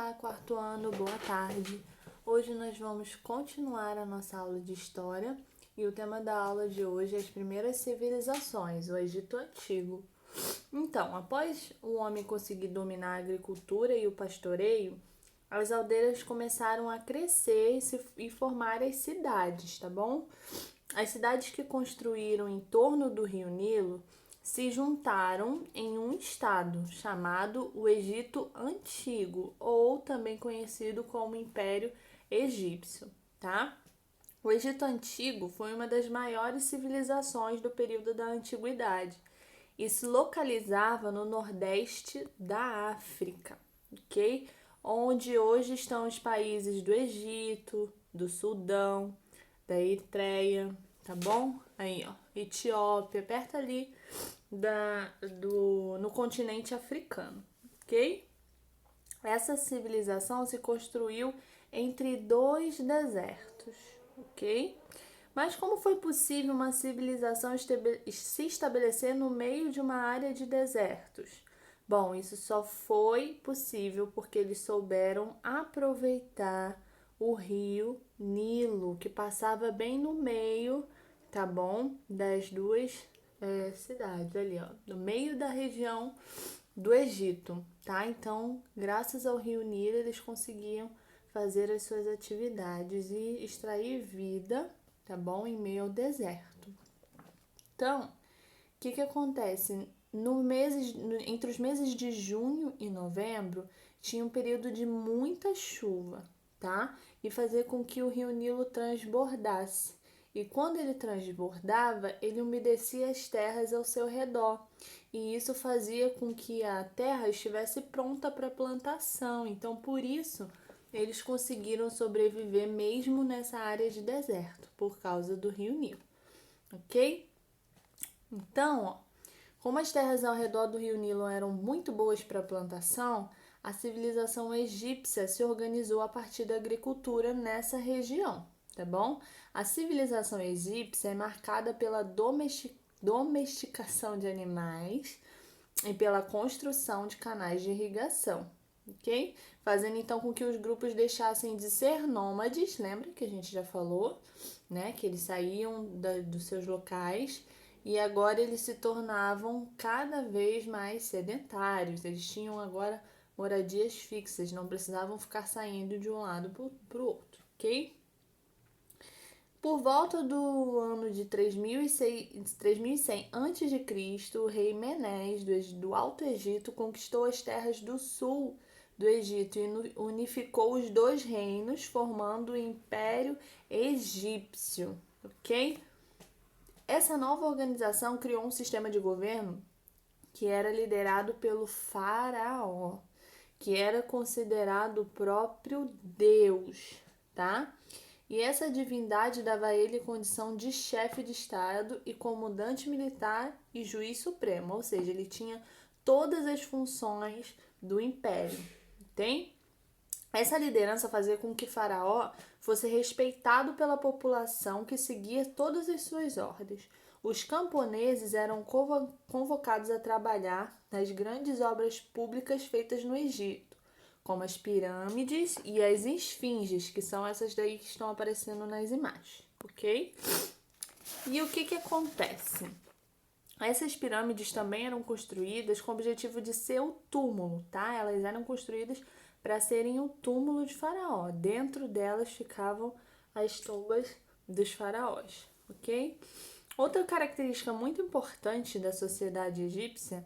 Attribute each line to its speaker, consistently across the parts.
Speaker 1: Olá, quarto ano, boa tarde. Hoje nós vamos continuar a nossa aula de História e o tema da aula de hoje é as primeiras civilizações, o Egito Antigo. Então, após o homem conseguir dominar a agricultura e o pastoreio, as aldeias começaram a crescer e formar as cidades, tá bom? As cidades que construíram em torno do Rio Nilo se juntaram em um estado chamado o Egito Antigo, ou também conhecido como Império Egípcio, tá? O Egito Antigo foi uma das maiores civilizações do período da Antiguidade e se localizava no nordeste da África, ok? Onde hoje estão os países do Egito, do Sudão, da Eritreia, tá bom? Aí, ó, Etiópia, perto ali no continente africano, ok? Essa civilização se construiu entre dois desertos, ok? Mas como foi possível uma civilização se estabelecer no meio de uma área de desertos? Bom, isso só foi possível porque eles souberam aproveitar o rio Nilo, que passava bem no meio, tá bom? Das duas cidades ali, ó, no meio da região do Egito, tá? Então, graças ao rio Nilo, eles conseguiam fazer as suas atividades e extrair vida, tá bom? Em meio ao deserto. Então, o que acontece? Entre os meses de junho e novembro, tinha um período de muita chuva, tá? E fazia com que o rio Nilo transbordasse. E quando ele transbordava, ele umedecia as terras ao seu redor. E isso fazia com que a terra estivesse pronta para plantação. Então, por isso, eles conseguiram sobreviver mesmo nessa área de deserto, por causa do rio Nilo, ok? Então, ó, como as terras ao redor do rio Nilo eram muito boas para plantação, a civilização egípcia se organizou a partir da agricultura nessa região, tá bom? A civilização egípcia é marcada pela domesticação de animais e pela construção de canais de irrigação, ok? Fazendo então com que os grupos deixassem de ser nômades, lembra que a gente já falou, né? Que eles saíam dos seus locais e agora eles se tornavam cada vez mais sedentários. Eles tinham agora moradias fixas, não precisavam ficar saindo de um lado para o outro, ok? Por volta do ano de 3100 a.C., o rei Menés do Alto Egito conquistou as terras do sul do Egito e unificou os dois reinos, formando o Império Egípcio, ok? Essa nova organização criou um sistema de governo que era liderado pelo faraó, que era considerado o próprio Deus, tá? E essa divindade dava a ele condição de chefe de estado e comandante militar e juiz supremo, ou seja, ele tinha todas as funções do império, tem? Essa liderança fazia com que Faraó fosse respeitado pela população que seguia todas as suas ordens. Os camponeses eram convocados a trabalhar nas grandes obras públicas feitas no Egito, como as pirâmides e as esfinges, que são essas daí que estão aparecendo nas imagens, ok? E o que acontece? Essas pirâmides também eram construídas com o objetivo de ser o túmulo, tá? Elas eram construídas para serem o túmulo de Faraó. Dentro delas ficavam as tumbas dos faraós, ok? Outra característica muito importante da sociedade egípcia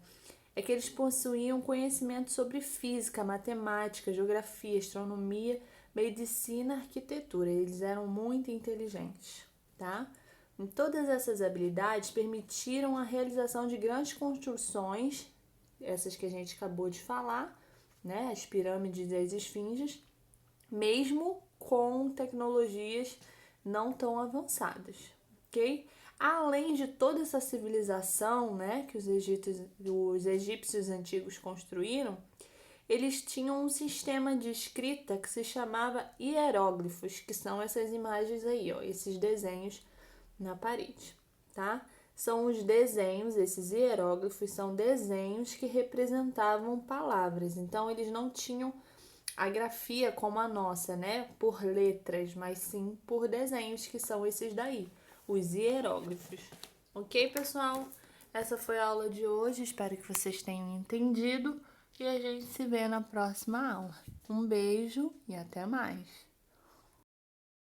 Speaker 1: é que eles possuíam conhecimento sobre física, matemática, geografia, astronomia, medicina, arquitetura. Eles eram muito inteligentes, tá? E todas essas habilidades permitiram a realização de grandes construções, essas que a gente acabou de falar, né? As pirâmides e as esfinges, mesmo com tecnologias não tão avançadas, ok? Além de toda essa civilização, né, que os egípcios antigos construíram, eles tinham um sistema de escrita que se chamava hieróglifos, que são essas imagens aí, ó, esses desenhos na parede, tá? São os desenhos, esses hieróglifos são desenhos que representavam palavras. Então, eles não tinham a grafia como a nossa, né? Por letras, mas sim por desenhos, que são esses daí, os hieróglifos. Ok, pessoal? Essa foi a aula de hoje, espero que vocês tenham entendido e a gente se vê na próxima aula. Um beijo e até mais!